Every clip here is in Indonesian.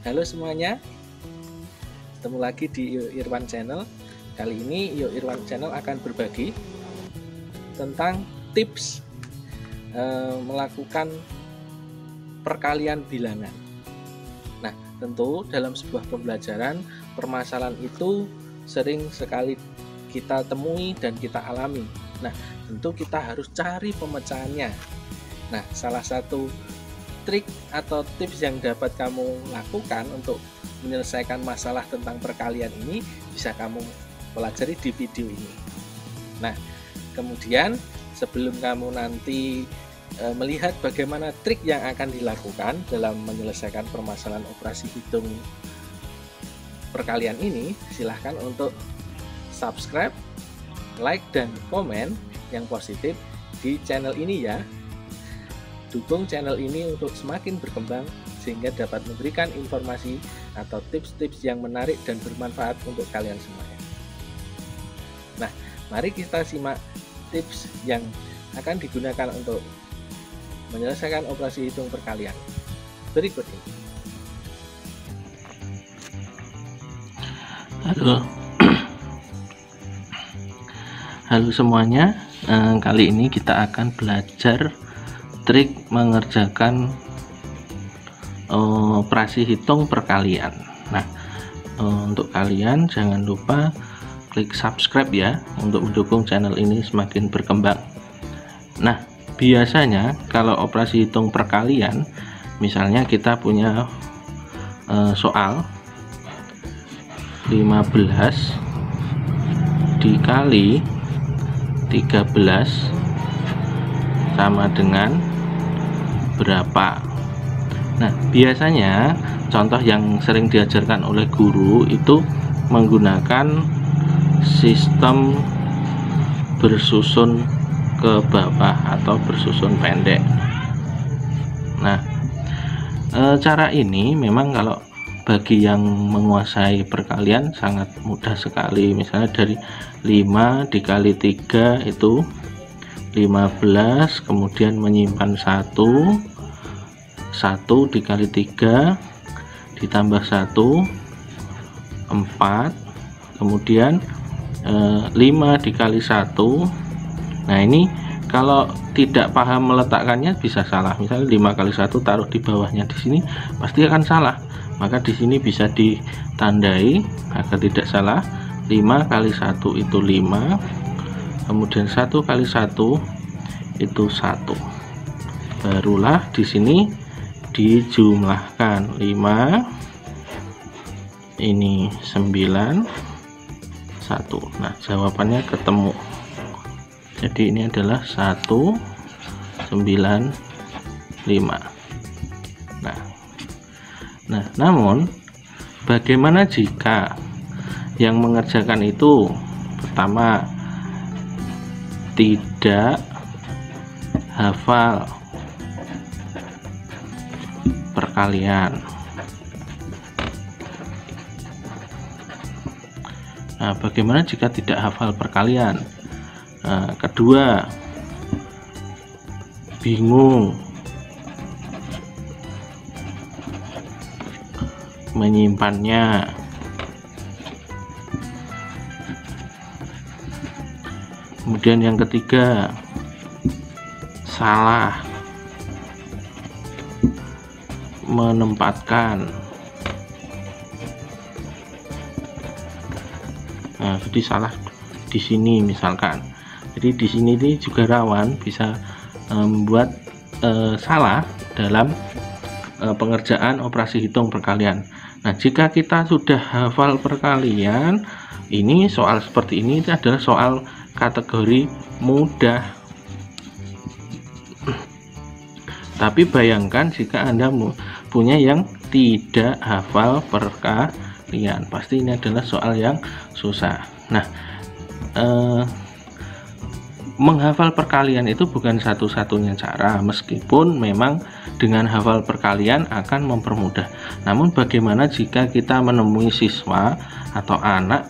Halo semuanya, ketemu lagi di Yo Irwan Channel. Kali ini Yo Irwan Channel akan berbagi tentang tips melakukan perkalian bilangan. Nah, tentu dalam sebuah pembelajaran, permasalahan itu sering sekali kita temui dan kita alami. Nah, tentu kita harus cari pemecahannya. Nah, salah satu trik atau tips yang dapat kamu lakukan untuk menyelesaikan masalah tentang perkalian ini bisa kamu pelajari di video ini. Nah, kemudian sebelum kamu nanti melihat bagaimana trik yang akan dilakukan dalam menyelesaikan permasalahan operasi hitung perkalian ini, silahkan untuk subscribe, like, dan komen yang positif di channel ini ya. Dukung channel ini untuk semakin berkembang sehingga dapat memberikan informasi atau tips-tips yang menarik dan bermanfaat untuk kalian semuanya. Nah, mari kita simak tips yang akan digunakan untuk menyelesaikan operasi hitung perkalian berikut ini. Halo semuanya, kali ini kita akan belajar trik mengerjakan operasi hitung perkalian. Nah, untuk kalian jangan lupa klik subscribe ya untuk mendukung channel ini semakin berkembang. Nah, biasanya kalau operasi hitung perkalian, misalnya kita punya soal 15 dikali 13 sama dengan berapa. Nah, biasanya contoh yang sering diajarkan oleh guru itu menggunakan sistem bersusun ke bawah atau bersusun pendek. Nah, cara ini memang kalau bagi yang menguasai perkalian sangat mudah sekali. Misalnya dari 5 dikali 3 itu 15, kemudian menyimpan 1 dikali 3 ditambah 1 4, kemudian 5 dikali 1. Nah, ini kalau tidak paham meletakkannya bisa salah. Misalnya 5 kali 1 taruh di bawahnya, di sini pasti akan salah. Maka di sini bisa ditandai agar tidak salah. 5 kali 1 itu 5, kemudian 1 kali 1 itu 1. Barulah di sini dijumlahkan 5 ini 9 1. Nah, jawabannya ketemu. Jadi ini adalah 195. Nah, namun bagaimana jika yang mengerjakan itu pertama tidak hafal perkalian? Nah, bagaimana jika tidak hafal perkalian? Nah, kedua, bingung menyimpannya. Kemudian yang ketiga, salah menempatkan. Nah, jadi salah di sini misalkan. Jadi di sini ini juga rawan bisa membuat salah dalam pengerjaan operasi hitung perkalian. Nah, jika kita sudah hafal perkalian, ini soal seperti ini adalah soal kategori mudah. Tapi bayangkan jika Anda punya yang tidak hafal perkalian, pasti ini adalah soal yang susah. Nah, menghafal perkalian itu bukan satu-satunya cara, meskipun memang dengan hafal perkalian akan mempermudah. Namun bagaimana jika kita menemui siswa atau anak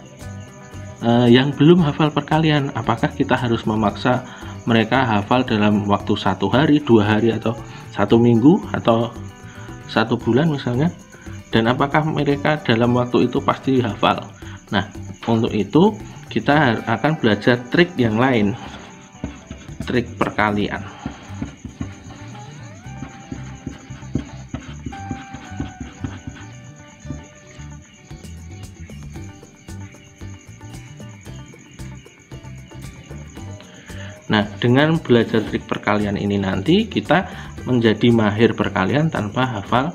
yang belum hafal perkalian? Apakah kita harus memaksa mereka hafal dalam waktu 1 hari, 2 hari, atau 1 minggu, atau 1 bulan misalnya? dan apakah mereka dalam waktu itu pasti hafal. Nah, untuk itu kita akan belajar trik yang lain, trik perkalian. Nah, dengan belajar trik perkalian ini nanti kita menjadi mahir perkalian tanpa hafal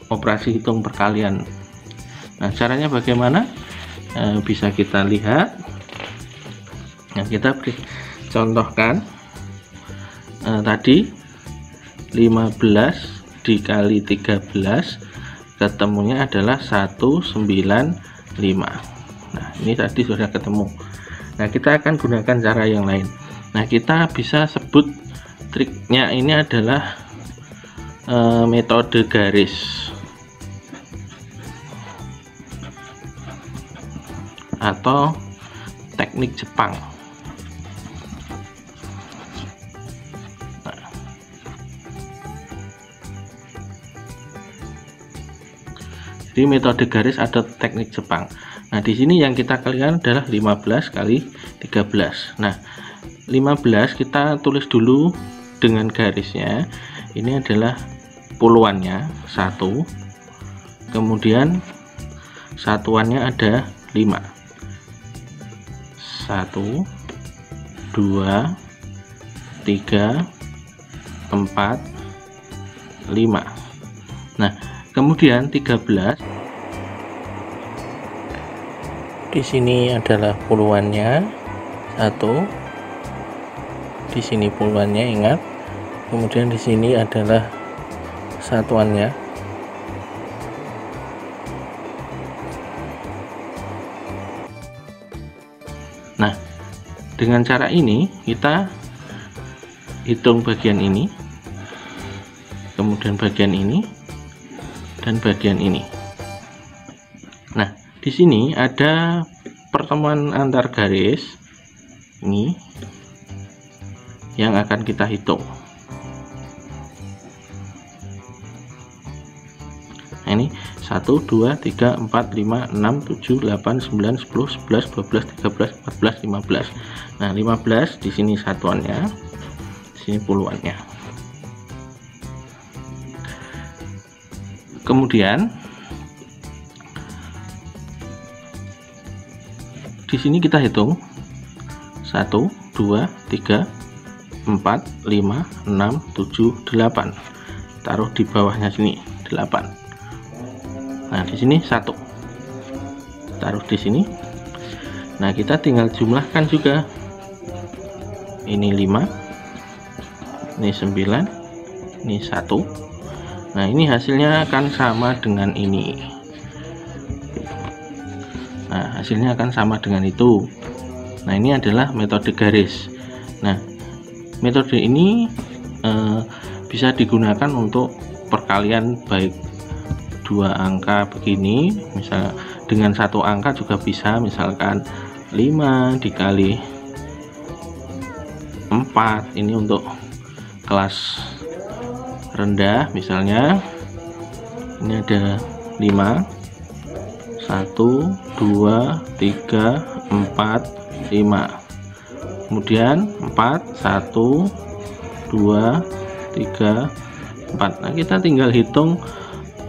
operasi hitung perkalian. Nah, caranya bagaimana? Bisa kita lihat. Nah, kita beri contohkan tadi 15 dikali 13 ketemunya adalah 195. Nah, ini tadi sudah ketemu. Nah, kita akan gunakan cara yang lain. Nah, kita bisa sebut triknya ini adalah metode garis atau teknik Jepang. Nah, jadi metode garis atau teknik Jepang. Nah, di sini yang kita kalikan adalah 15 kali 13. Nah, 15 kita tulis dulu dengan garisnya. Ini adalah puluhannya 1. Kemudian satuannya ada 5. 1 2 3 4 5. Nah, kemudian 13 di sini adalah puluhannya 1, di sini puluhannya, ingat. Kemudian di sini adalah satuannya. Nah, dengan cara ini kita hitung bagian ini, kemudian bagian ini, dan bagian ini. Nah, di sini ada pertemuan antar garis ini yang akan kita hitung. Nah, ini 1 2 3 4 5 6 7 8 9 10 11 12 13 14 15. Nah, 15 di sini satuannya, di sini puluhannya. Kemudian di sini kita hitung 1 2 3 4 5 6 7 8. Taruh di bawahnya sini 8. Nah, di sini 1. Taruh di sini. Nah, kita tinggal jumlahkan juga. Ini 5. Ini 9. Ini 1. Nah, ini hasilnya akan sama dengan ini. Nah, hasilnya akan sama dengan itu. Nah, ini adalah metode garis. Nah, metode ini bisa digunakan untuk perkalian baik dua angka begini, misal dengan satu angka juga bisa, misalkan 5 dikali 4. Ini untuk kelas rendah, misalnya ini ada 5 1 2 3 4 5, kemudian 4 1 2 3 4. Nah, kita tinggal hitung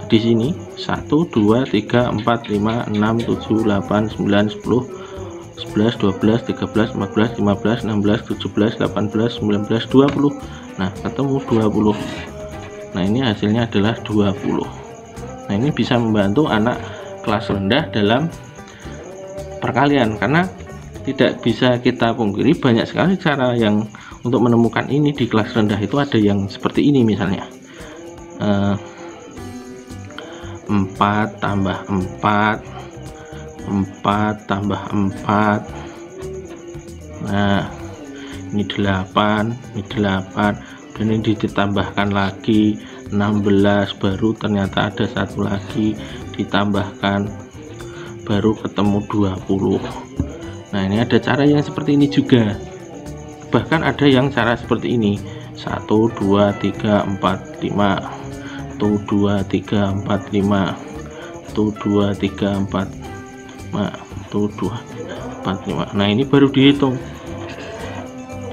di sini 1 2 3 4 5 6 7 8 9 10 11 12 13 14 15 16 17 18 19 20. Nah, ketemu 20. Nah, ini hasilnya adalah 20. Nah, ini bisa membantu anak kelas rendah dalam perkalian, karena tidak bisa kita pungkiri banyak sekali cara yang untuk menemukan ini di kelas rendah. Itu ada yang seperti ini, misalnya 4 tambah 4 4 tambah 4. Nah, ini 8, ini 8, dan ini ditambahkan lagi 16, baru ternyata ada satu lagi ditambahkan, baru ketemu 20. Nah, ini ada cara yang seperti ini juga. Bahkan ada yang cara seperti ini, 1 2 3 4 5. 1 2 3 4 5, 1 2 3 4 5, 1 2 4 5. Nah, ini baru dihitung,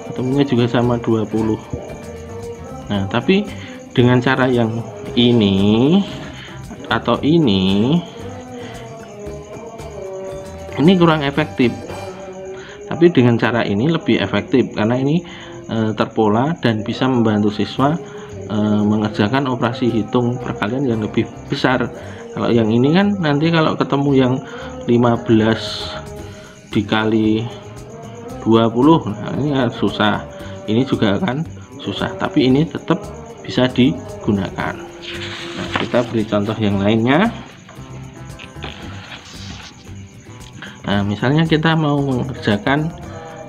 ketemunya juga sama 20. Nah, tapi dengan cara yang ini atau ini kurang efektif, tapi dengan cara ini lebih efektif karena ini terpola dan bisa membantu siswa mengerjakan operasi hitung perkalian yang lebih besar. Kalau yang ini kan nanti kalau ketemu yang 15 dikali 20, nah ini susah, ini juga akan susah, tapi ini tetap bisa digunakan. Nah, kita beri contoh yang lainnya. Nah, misalnya kita mau mengerjakan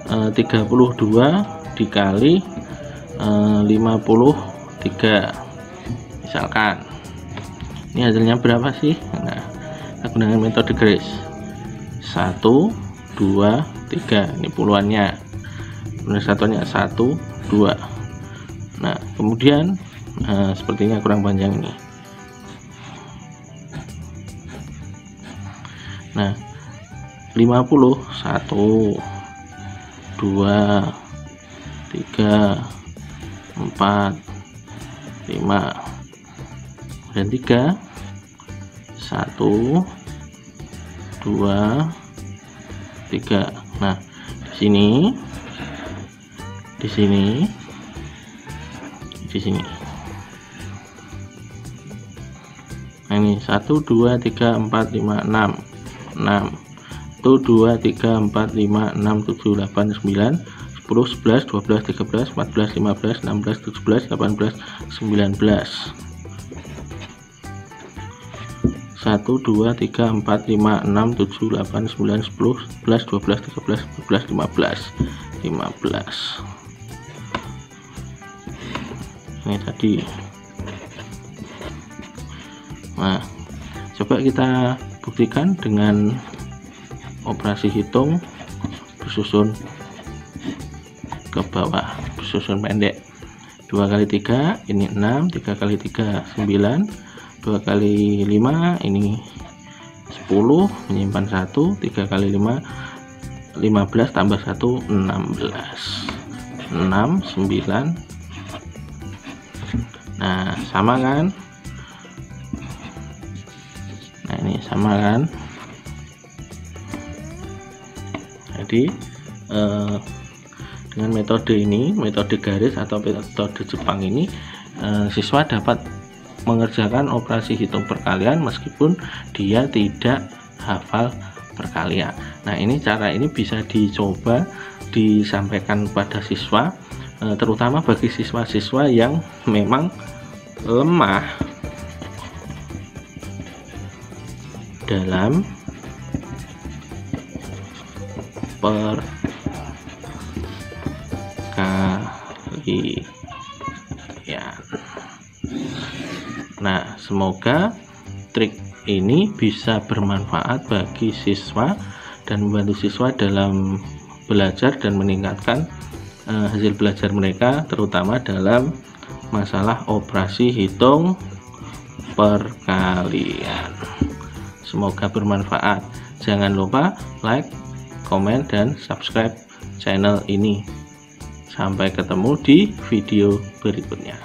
32 dikali 53 misalkan. Ini hasilnya berapa sih? Nah, kita gunakan metode Grace. 1 2 3, ini puluhannya, kemudian satunya 1 2. Nah, kemudian sepertinya kurang panjang ini. Nah, 50 1 2 3 4 5 dan 3 1 2 3. Nah, di sini nah, ini 1 2 3 4 5 6 1 2 3 4 5 6 7 8 9 10 11 12 13 14 15 16 17 18 19. 1 2 3 4 5 6 7 8 9 10 11 12 13 14 15 ini tadi. Nah, coba kita buktikan dengan operasi hitung bersusun ke bawah, bersusun pendek. 2 kali 3 ini 6, 3 kali 3 9, 2 kali 5 ini 10, menyimpan 1, 3 kali 5 15 tambah 1 16, 6 9. Nah, sama kan? Nah, ini sama kan? Jadi dengan metode ini, metode garis atau metode Jepang ini, siswa dapat mengerjakan operasi hitung perkalian meskipun dia tidak hafal perkalian. Nah, ini cara ini bisa dicoba disampaikan pada siswa, terutama bagi siswa-siswa yang memang lemah dalam perkalian. Nah, semoga trik ini bisa bermanfaat bagi siswa dan membantu siswa dalam belajar dan meningkatkan hasil belajar mereka, terutama dalam masalah operasi hitung perkalian. Semoga bermanfaat. Jangan lupa like, komen, dan subscribe channel ini. Sampai ketemu di video berikutnya.